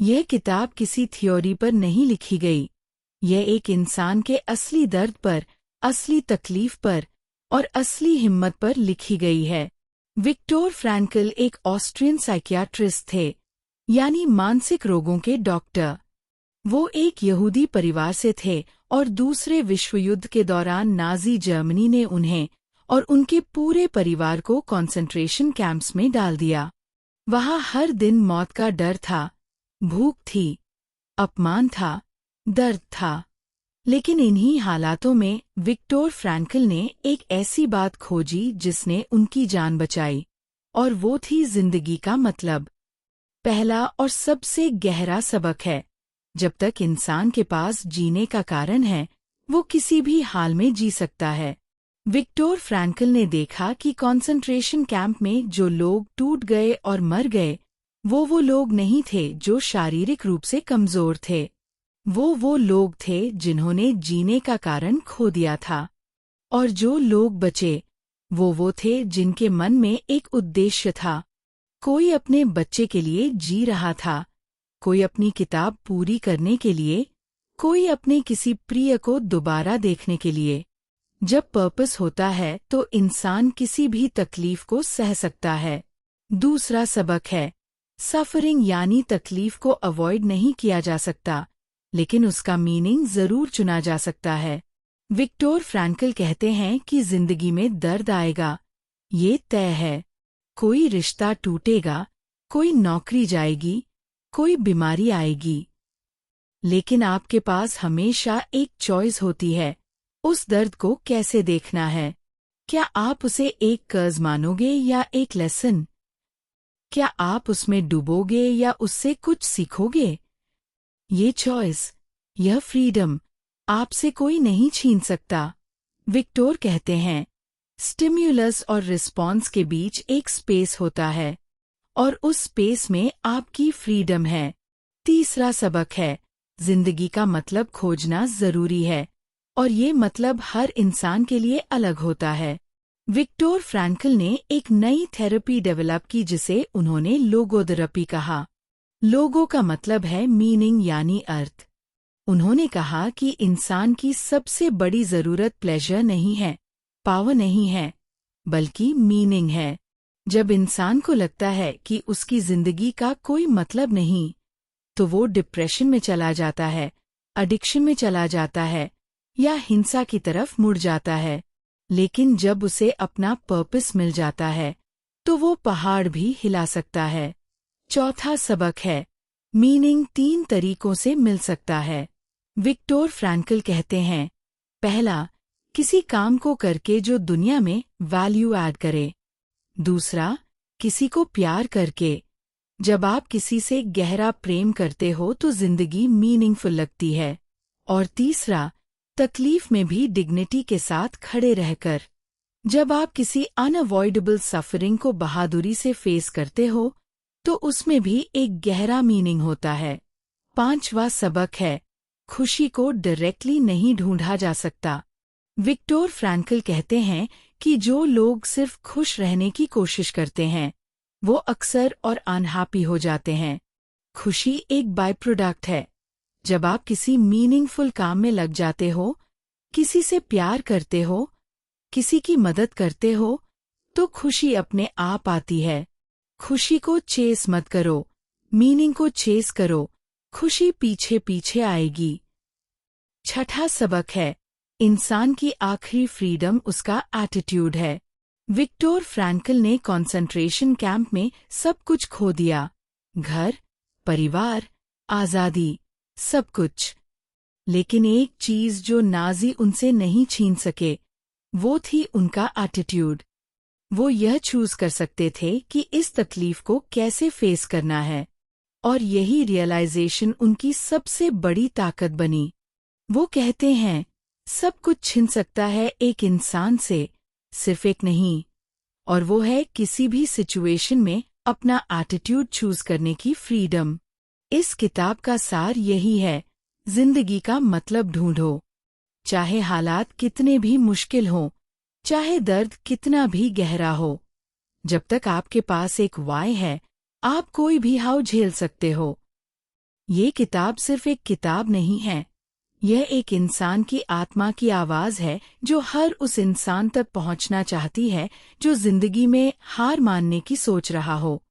यह किताब किसी थ्योरी पर नहीं लिखी गई। यह एक इंसान के असली दर्द पर, असली तकलीफ पर और असली हिम्मत पर लिखी गई है। विक्टोर फ्रैंकल एक ऑस्ट्रियन साइकियाट्रिस्ट थे, यानी मानसिक रोगों के डॉक्टर। वो एक यहूदी परिवार से थे और दूसरे विश्व युद्ध के दौरान नाज़ी जर्मनी ने उन्हें और उनके पूरे परिवार को कॉन्सेंट्रेशन कैंप्स में डाल दिया। वहाँ हर दिन मौत का डर था, भूख थी, अपमान था, दर्द था। लेकिन इन्हीं हालातों में विक्टोर फ्रैंकल ने एक ऐसी बात खोजी जिसने उनकी जान बचाई, और वो थी जिंदगी का मतलब। पहला और सबसे गहरा सबक है, जब तक इंसान के पास जीने का कारण है, वो किसी भी हाल में जी सकता है। विक्टोर फ्रैंकल ने देखा कि कॉन्सेंट्रेशन कैंप में जो लोग टूट गए और मर गए, वो लोग नहीं थे जो शारीरिक रूप से कमजोर थे। वो लोग थे जिन्होंने जीने का कारण खो दिया था। और जो लोग बचे, वो थे जिनके मन में एक उद्देश्य था। कोई अपने बच्चे के लिए जी रहा था, कोई अपनी किताब पूरी करने के लिए, कोई अपने किसी प्रिय को दोबारा देखने के लिए। जब पर्पस होता है तो इंसान किसी भी तकलीफ को सह सकता है। दूसरा सबक है, सफरिंग यानी तकलीफ को अवॉइड नहीं किया जा सकता, लेकिन उसका मीनिंग जरूर चुना जा सकता है। विक्टोर फ्रैंकल कहते हैं कि जिंदगी में दर्द आएगा, ये तय है। कोई रिश्ता टूटेगा, कोई नौकरी जाएगी, कोई बीमारी आएगी। लेकिन आपके पास हमेशा एक चॉइस होती है, उस दर्द को कैसे देखना है। क्या आप उसे एक कर्ज मानोगे या एक लेसन? क्या आप उसमें डूबोगे या उससे कुछ सीखोगे? ये चॉइस, यह फ्रीडम, आपसे कोई नहीं छीन सकता। विक्टोर कहते हैं, स्टिम्युलस और रिस्पॉन्स के बीच एक स्पेस होता है, और उस स्पेस में आपकी फ्रीडम है। तीसरा सबक है, जिंदगी का मतलब खोजना जरूरी है, और ये मतलब हर इंसान के लिए अलग होता है। विक्टोर फ्रैंकल ने एक नई थेरेपी डेवलप की जिसे उन्होंने लोगोथेरेपी कहा। लोगो का मतलब है मीनिंग यानी अर्थ। उन्होंने कहा कि इंसान की सबसे बड़ी जरूरत प्लेजर नहीं है, पावर नहीं है, बल्कि मीनिंग है। जब इंसान को लगता है कि उसकी जिंदगी का कोई मतलब नहीं, तो वो डिप्रेशन में चला जाता है, एडिक्शन में चला जाता है, या हिंसा की तरफ मुड़ जाता है। लेकिन जब उसे अपना पर्पस मिल जाता है, तो वो पहाड़ भी हिला सकता है। चौथा सबक है, मीनिंग 3 तरीकों से मिल सकता है। विक्टोर फ्रैंकल कहते हैं, पहला, किसी काम को करके जो दुनिया में वैल्यू ऐड करे। दूसरा, किसी को प्यार करके। जब आप किसी से गहरा प्रेम करते हो तो जिंदगी मीनिंगफुल लगती है। और तीसरा, तकलीफ में भी डिग्निटी के साथ खड़े रहकर। जब आप किसी अनअवॉइडेबल सफरिंग को बहादुरी से फेस करते हो, तो उसमें भी एक गहरा मीनिंग होता है। पांचवा सबक है, खुशी को डायरेक्टली नहीं ढूंढा जा सकता। विक्टोर फ्रैंकल कहते हैं कि जो लोग सिर्फ खुश रहने की कोशिश करते हैं, वो अक्सर और अनहैप्पी हो जाते हैं। खुशी एक बाय प्रोडक्ट है। जब आप किसी मीनिंगफुल काम में लग जाते हो, किसी से प्यार करते हो, किसी की मदद करते हो, तो खुशी अपने आप आती है। खुशी को चेस मत करो, मीनिंग को चेस करो, खुशी पीछे पीछे आएगी। छठा सबक है, इंसान की आखिरी फ्रीडम उसका एटीट्यूड है। विक्टोर फ्रैंकल ने कॉन्सेंट्रेशन कैंप में सब कुछ खो दिया, घर, परिवार, आजादी, सब कुछ। लेकिन एक चीज जो नाजी उनसे नहीं छीन सके, वो थी उनका एटीट्यूड। वो यह चूज कर सकते थे कि इस तकलीफ को कैसे फेस करना है, और यही रियलाइजेशन उनकी सबसे बड़ी ताकत बनी। वो कहते हैं, सब कुछ छिन सकता है एक इंसान से, सिर्फ एक नहीं, और वो है किसी भी सिचुएशन में अपना एटीट्यूड चूज करने की फ्रीडम। इस किताब का सार यही है, जिंदगी का मतलब ढूंढो। चाहे हालात कितने भी मुश्किल हों, चाहे दर्द कितना भी गहरा हो, जब तक आपके पास एक वाय है, आप कोई भी हाव झेल सकते हो। ये किताब सिर्फ एक किताब नहीं है, यह एक इंसान की आत्मा की आवाज़ है जो हर उस इंसान तक पहुंचना चाहती है जो जिंदगी में हार मानने की सोच रहा हो।